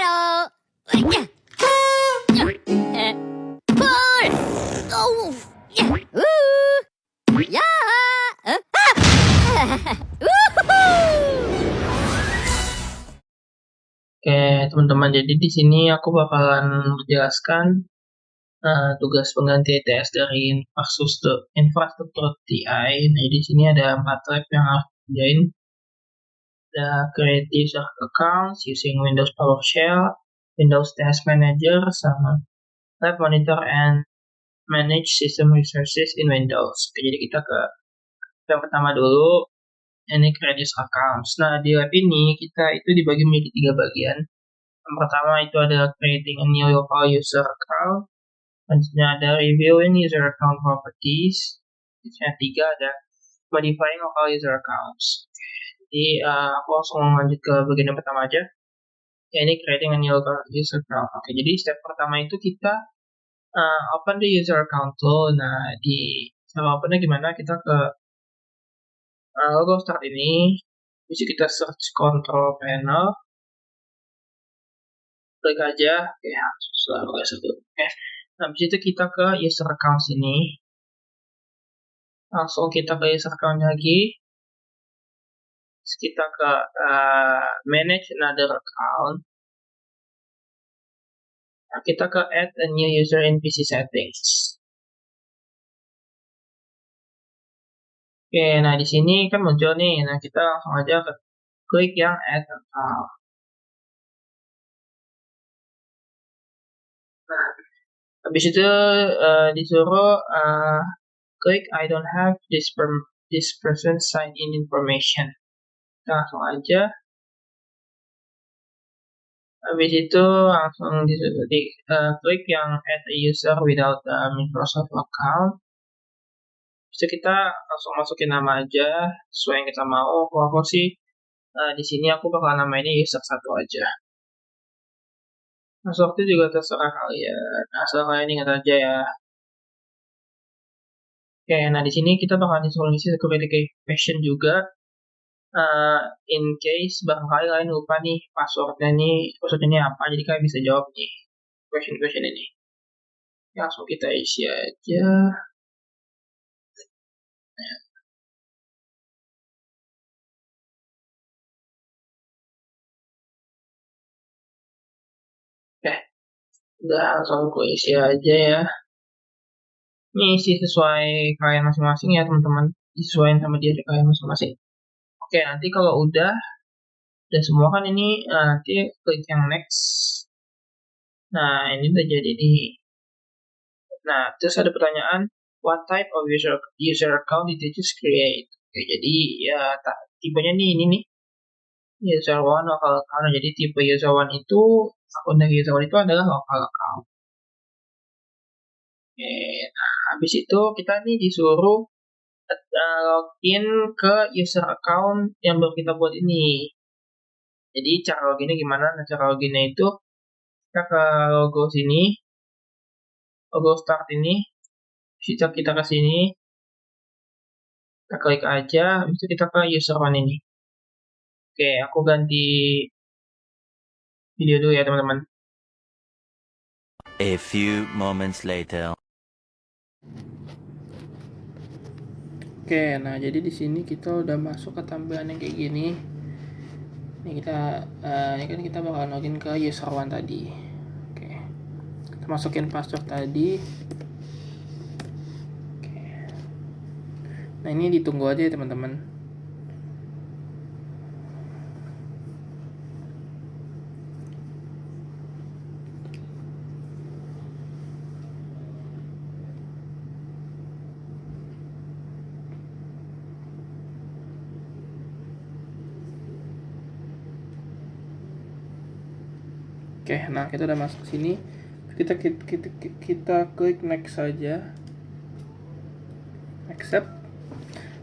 Halo. Pull. Oh. Ya. Oke, teman-teman, jadi di sini aku bakalan menjelaskan tugas pengganti ETS dari infrastruktur TI. Nah, di sini ada 4 tab yang harus dikerjain. Ada create user accounts using Windows PowerShell, Windows Task Manager, sama tab monitor and manage system resources in Windows. Oke, jadi kita ke yang pertama dulu. Ini create user accounts. Nah, di lab ini kita itu dibagi menjadi 3 bagian. Yang pertama itu adalah creating a new local user account. Selanjutnya ada reviewing user account properties. Selanjutnya 3 ada modifying local user accounts. Jadi aku langsung lanjut ke bagian yang pertama aja. Ya, ini creating a new local user account. Oke, jadi step pertama itu kita open the user account tool. Nah, di cara opennya gimana? Kita ke logo start ini. Bisa kita search control panel. Klik aja. Oke, susah satu. Oke. Nah, habis itu kita ke user account sini. Langsung kita ke user account lagi. Terus kita ke manage another account. Nah, kita ke add a new user in PC settings. Oke, nah di sini kan muncul nih. Nah, kita langsung aja klik yang add account. Nah, habis itu disuruh klik I don't have this person sign in information. Kita langsung aja. Habis itu langsung klik yang add a user without Microsoft account. Bisa kita langsung masukin nama aja sesuai yang kita mau. Kalau aku sih di sini aku bakal namainnya user 1 aja. Nah, waktu juga terserah kalian. Asal kalian ingat aja ya. Oke, nah di sini kita bakal disuruh isi security question juga. In case barangkali kalian lupa nih passwordnya ini apa, jadi kalian bisa jawab nih question ini. Ya, langsung kita isi aja. Udah, langsung aku isi aja ya. Ini isi sesuai kalian masing-masing ya teman-teman, disesuaikan sama diri kalian masing-masing. Oke, nanti kalau udah semua kan ini nanti klik yang next. Nah, ini udah jadi nih. Nah, terus ada pertanyaan, what type of user account did you just create? Oke, jadi ya tipenya ini nih. User 1 local account. Nah, jadi tipe user 1 itu, akun dari user 1 itu adalah local account. Oke, nah habis itu kita nih disuruh login ke user account yang baru kita buat ini. Jadi cara loginnya gimana? Nah, cara loginnya itu kita ke logo sini, logo start ini, kita ke sini, kita klik aja, habis itu kita ke user one ini. Oke, aku ganti video dulu ya teman-teman. A few moments later. Oke, nah jadi di sini kita udah masuk ke tampilan yang kayak gini. Ini kan kita bakal login ke user one tadi. Oke, kita masukin password tadi. Oke, nah ini ditunggu aja ya teman-teman. Oke, nah kita udah masuk sini. Kita klik next saja. Accept.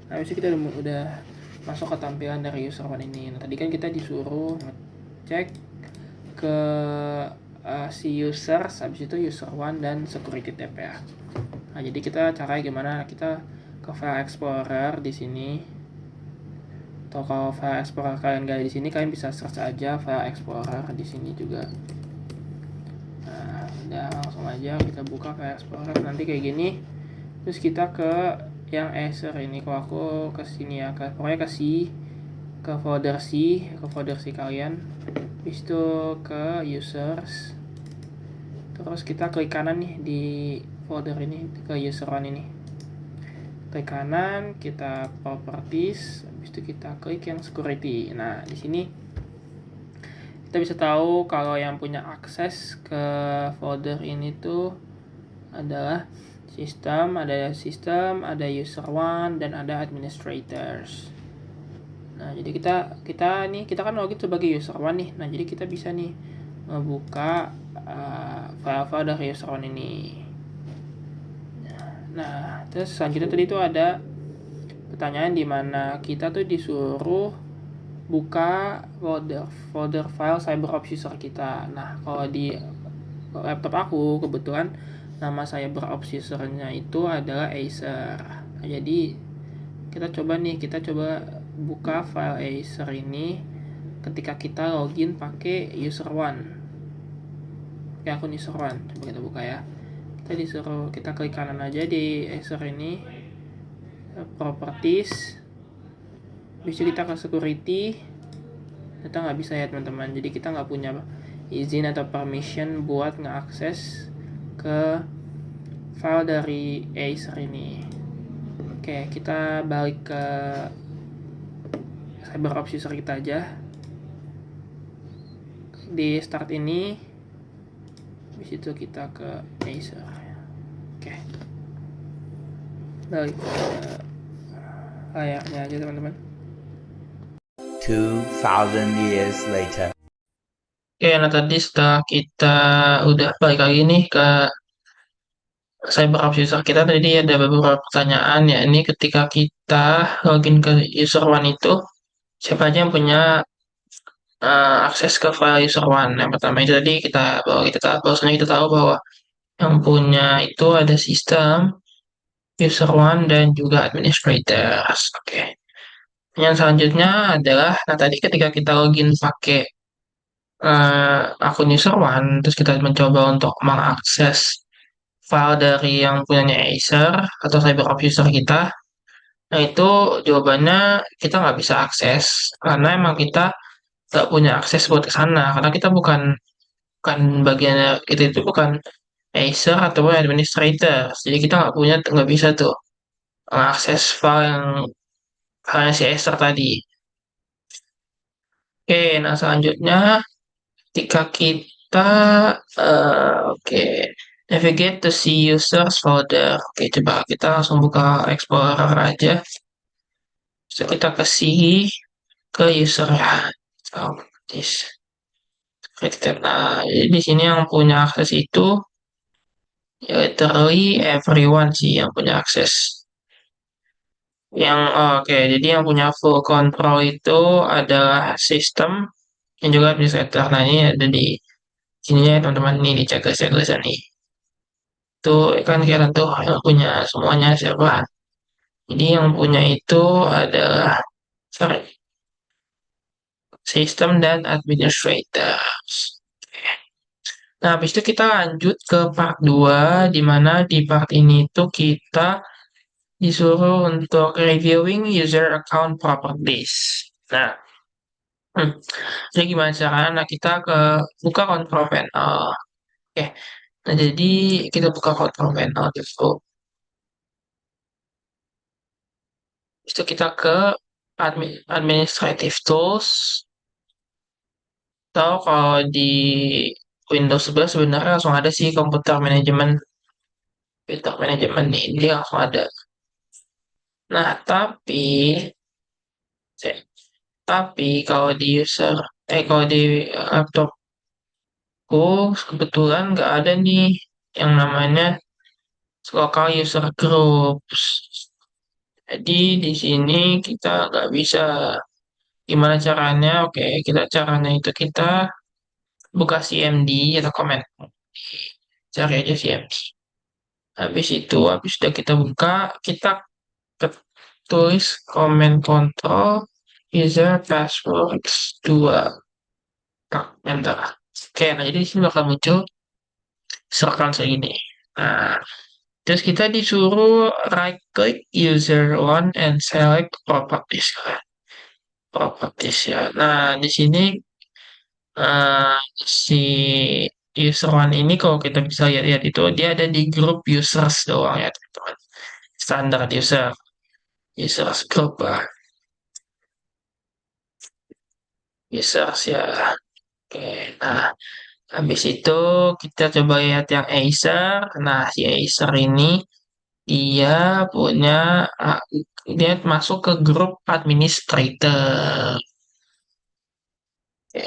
Nah, habis itu kita udah masuk ke tampilan dari user one ini. Nah, tadi kan kita disuruh ngecek ke si user, habis itu user one dan security tab ya. Nah, jadi kita caranya gimana? Kita ke file explorer di sini. Atau kalau file explorer kalian nggak ada di sini, kalian bisa search aja file explorer di sini juga. Nah, udah langsung aja kita buka file explorer nanti kayak gini. Terus kita ke yang Acer ini. Kalau aku ke sini ya, pokoknya ke folder C kalian. Habis itu ke users. Terus kita klik kanan nih di folder ini, ke user one ini. Klik kanan, kita properties, habis itu kita klik yang security. Nah, di sini kita bisa tahu kalau yang punya akses ke folder ini tuh adalah sistem, ada user one, dan ada administrators. Nah, jadi kita kan login sebagai user one nih. Nah, jadi kita bisa nih membuka file-file dari user one ini. Nah, terus selanjutnya tadi itu ada pertanyaan di mana kita tuh disuruh buka folder file CyberOps user kita. Nah, kalau di laptop aku kebetulan nama CyberOps usernya itu adalah Acer. Nah, jadi kita coba buka file Acer ini ketika kita login pakai user one. Pakai akun user one. Coba kita buka ya. Kita klik kanan aja di Acer ini, properties, bisa kita ke security. Kita nggak bisa ya teman-teman, jadi kita nggak punya izin atau permission buat ngeakses ke file dari Acer ini. Oke, kita balik ke CyberOps user kita aja di start ini. Habis itu kita ke Acer. Oke, balik ke layarnya aja teman-teman. 2000 years later. Oke, nah tadi setelah kita udah balik lagi nih ke CyberOps user kita, tadi ada beberapa pertanyaan, ya ini ketika kita login ke user one itu, siapa aja yang punya akses ke file user one. Yang pertama itu tadi bahwasanya kita tahu bahwa yang punya itu ada sistem, user one, dan juga administrators. Oke. Yang selanjutnya adalah, nah tadi ketika kita login pakai akun user one, terus kita mencoba untuk mengakses file dari yang punyanya Acer atau CyberOps user kita, nah itu jawabannya kita nggak bisa akses karena emang kita nggak punya akses buat ke sana karena kita bukan bukan bagian kita itu bukan Acer ataupun administrator, jadi kita nggak bisa tuh mengakses file yang filenya si Acer tadi. Oke, nah selanjutnya ketika kita oke, navigate to see users folder. Oke, coba kita langsung buka Explorer aja. Bisa kita kasih ke user ya. So, this. Nah, jadi di sini yang punya akses itu ya literally everyone sih yang punya akses. Oke, jadi yang punya full control itu adalah sistem yang juga administrator. Nah, ini ada di sini ya teman-teman, ini di checklist nih. Tuh kan kelihatan tuh yang punya semuanya siapa. Jadi yang punya itu adalah sistem dan administrators. Nah, habis itu kita lanjut ke part 2, di mana di part ini tuh kita disuruh untuk reviewing user account properties. Nah, jadi gimana caranya? Nah, kita buka control panel. Oke, nah jadi kita buka control panel gitu. Itu kita ke administrative tools, atau kalau di Windows 11 sebenarnya langsung ada sih komputer manajemen nih, dia langsung ada. Nah, tapi kalau di laptopku kebetulan nggak ada nih yang namanya local user groups. Jadi di sini kita nggak bisa. Gimana caranya? Oke, caranya itu kita buka CMD atau command. Cari aja CMD. Habis sudah kita buka, kita tulis command control user password 2. Enter. Oke, nah jadi di sini bakal muncul circle segini. Nah, terus kita disuruh right click user one and select properties. Properties ya. Nah, di sini eh, si user one ini kalau kita bisa lihat-lihat itu dia ada di grup users doang ya teman-teman. Standard users group lah. Users ya. Oke, nah habis itu kita coba lihat yang Acer. Nah, si Acer ini dia punya ah, dia masuk ke grup administrator. Oke,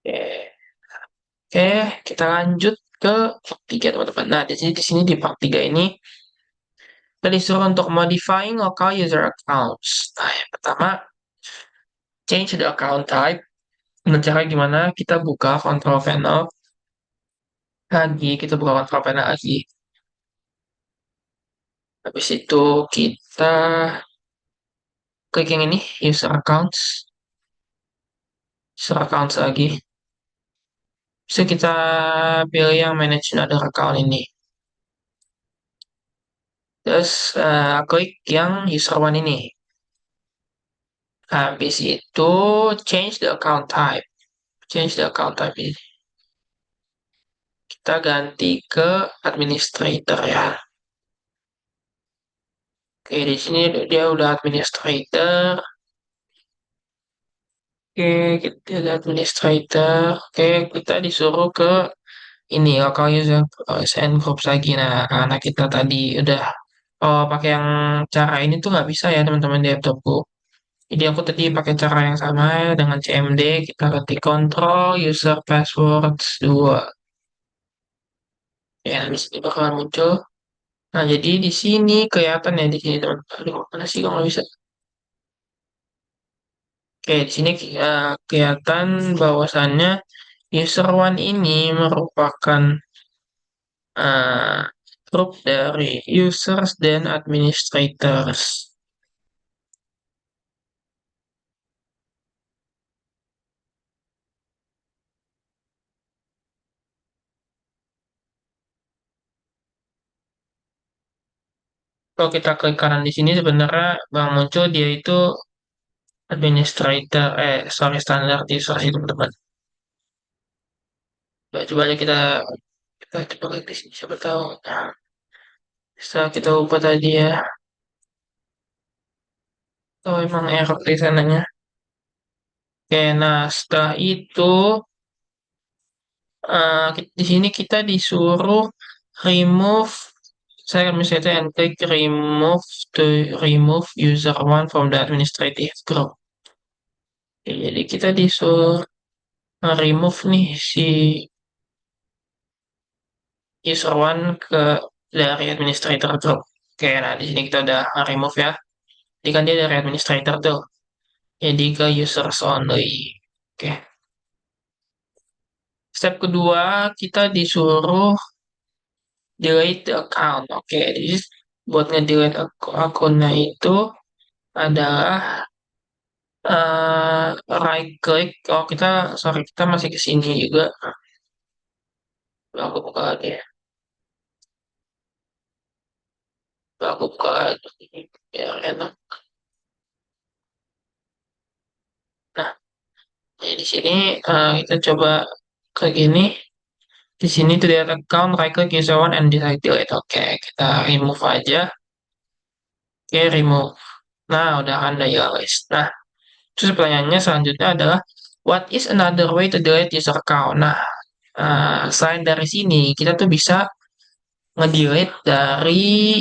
oke. Oke, kita lanjut ke part 3 teman-teman. Nah, di sini di part 3 ini kita disuruh untuk modifying local user accounts. Nah, yang pertama, change the account type. Nah, cara gimana kita buka control panel lagi, kita buka control panel lagi. Habis itu kita klik yang ini, user accounts lagi. Bisa kita pilih yang manage another account ini. Terus klik yang user one ini. Habis itu change the account type. Change the account type ini. Kita ganti ke administrator ya. Oke, di sini dia udah administrator. Oke, kita ada administrator. Oke, kita disuruh ke ini local user and groups lagi. Nah, karena kita tadi udah pakai yang cara ini tuh nggak bisa ya teman-teman di laptopku. Jadi aku tadi pakai cara yang sama dengan CMD, kita ketik control user passwords 2. Ya, di sini bakalan muncul. Nah, jadi di sini kelihatan ya di sini teman. Aduh, mana sih kok nggak bisa? Oke, di sini kelihatan bahwasannya user one ini merupakan eh, grup dari users dan administrators. Kalau kita klik kanan di sini sebenarnya bang muncul dia itu administrator, sorry standard user sih teman-teman. Coba aja kita coba klik di sini siapa tahu. Nah, bisa kita ubah tadi ya. Oh emang error di sananya. Oke, nah setelah itu di sini kita disuruh remove. Saya misalnya and klik remove user one from the administrative group. Oke, jadi kita disuruh remove nih si user one dari administrator group. Oke, nah di sini kita udah remove ya. Jadi kan dia dari administrator tuh. Jadi ke users only. Oke. Step kedua, kita disuruh delete the account. Oke, jadi buat nge-delete akunnya itu adalah right click. Oh, kita masih ke sini juga. Aku buka lagi ya. Aku buka lagi. Biar enak. Nah, jadi di sini kita coba klik ini. Di sini to delete account, right click user one and delete. Oke, kita remove aja. Oke, remove. Nah, udah ada ya guys. Nah, terus pertanyaannya selanjutnya adalah what is another way to delete user account? Nah, selain dari sini kita tuh bisa nge-delete dari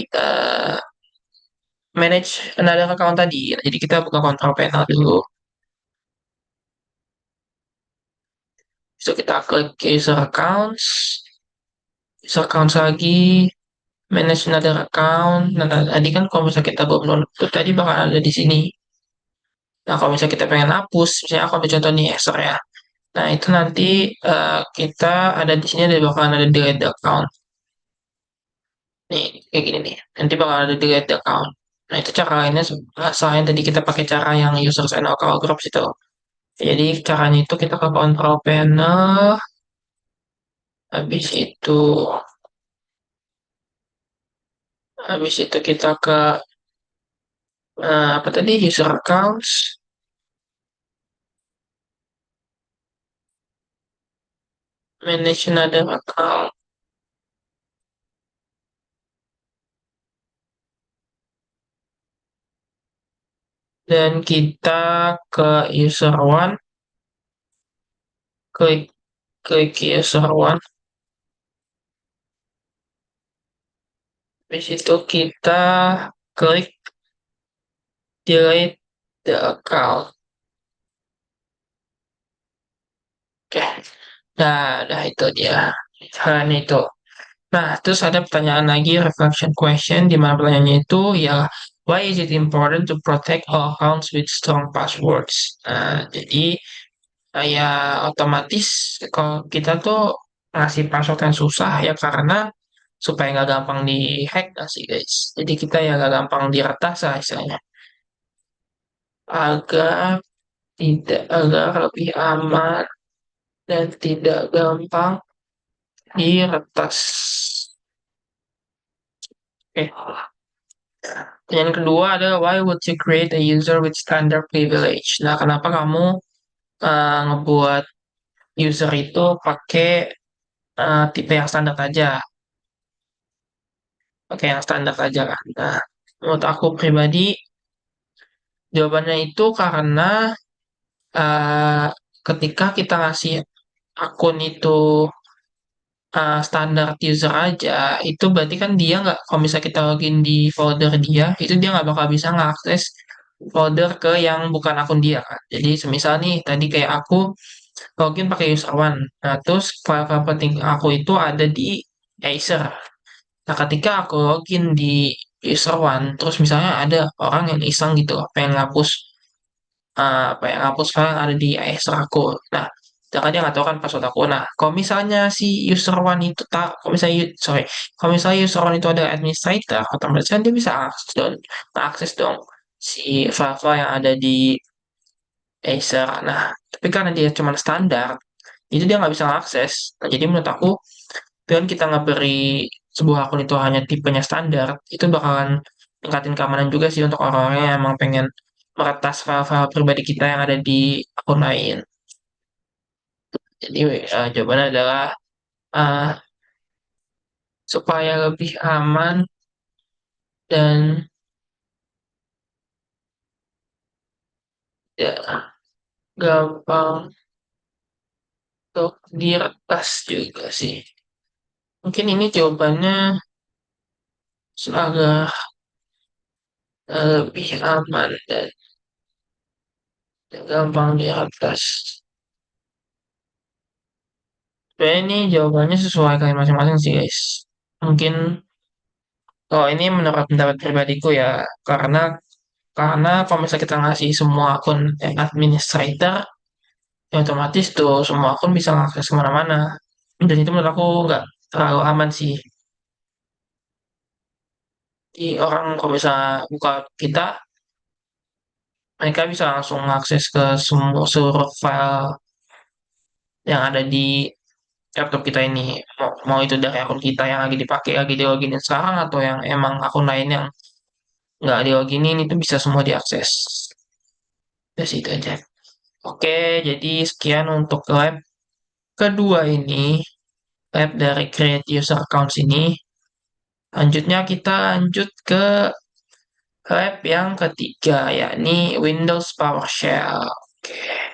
manage another account tadi. Nah, jadi kita buka control panel dulu. So kita klik user accounts lagi, manage another account. Nah, tadi kan kalau misalnya kita belum download itu tadi bakal ada di sini. Nah, kalau misalnya kita pengen hapus, misalnya aku ambil contoh nih Acer ya. Nah, itu nanti kita ada di sini ada bakalan ada delete account. Nih, kayak gini nih. Nanti bakal ada delete account. Nah, itu cara lainnya selain tadi kita pakai cara yang users and local groups itu. Jadi caranya itu kita ke control panel, habis itu kita ke apa tadi user accounts, manage another account, dan kita ke user one, klik klik user one, habis itu kita klik delete the account. Oke, nah itu dia. Caranya itu. Nah, terus ada pertanyaan lagi, reflection question, di mana pertanyaannya itu ya, why is it important to protect all accounts with strong passwords? Nah, jadi ya otomatis kalau kita tuh ngasih password yang susah ya karena supaya nggak gampang dihack nggak sih guys. Jadi kita ya nggak gampang diretas lah istilahnya. Agar agar lebih aman dan tidak gampang diretas. Oke. Yang kedua adalah why would you create a user with standard privilege? Nah, kenapa kamu ngebuat user itu pakai tipe yang standar aja? Pakai yang standar aja kan? Nah, menurut aku pribadi jawabannya itu karena eh, ketika kita ngasih akun itu standar user aja, itu berarti kan dia nggak, kalau misalnya kita login di folder dia, itu dia nggak bakal bisa ngakses folder ke yang bukan akun dia kan. Jadi semisal nih, tadi kayak aku login pakai user one, nah terus file-file penting aku itu ada di Acer. Nah ketika aku login di user one, terus misalnya ada orang yang iseng gitu, pengen ngapus apa yang hapus file yang ada di Acer aku. Nah, sedangkan dia nggak tahu kan password aku. Nah, kalau misalnya si user one itu tak, kalau misalnya kalau misalnya user one itu ada administrator, otomatis kan dia bisa akses dong si file-file yang ada di Acer. Nah, tapi karena dia cuma standar, itu dia nggak bisa akses. Nah, jadi menurut aku dengan kita ngeberi sebuah akun itu hanya tipenya standar, itu bakalan tingkatin keamanan juga sih untuk orang-orang yang emang pengen meretas file-file pribadi kita yang ada di akun lain. Jadi jawabannya adalah eh, supaya lebih aman dan ya gampang untuk diretas juga sih. Mungkin ini jawabannya agak lebih aman dan gampang diretas. Sebenarnya ini jawabannya sesuai kalian masing-masing sih guys. Mungkin kalau ini menurut pendapat pribadiku ya, karena kalau misalnya kita ngasih semua akun yang administrator, ya otomatis tuh semua akun bisa ngakses kemana-mana. Dan itu menurut aku nggak terlalu aman sih. Di orang kalau bisa buka kita, mereka bisa langsung mengakses ke semua seluruh file yang ada di laptop kita ini. Mau itu dari akun kita yang lagi dipakai, lagi di loginin sekarang, atau yang emang akun lain yang nggak di loginin, itu bisa semua diakses. Dari situ aja. Oke, jadi sekian untuk lab kedua ini, lab dari create user accounts ini. Lanjutnya kita lanjut ke lab yang ketiga, yakni Windows PowerShell. Oke.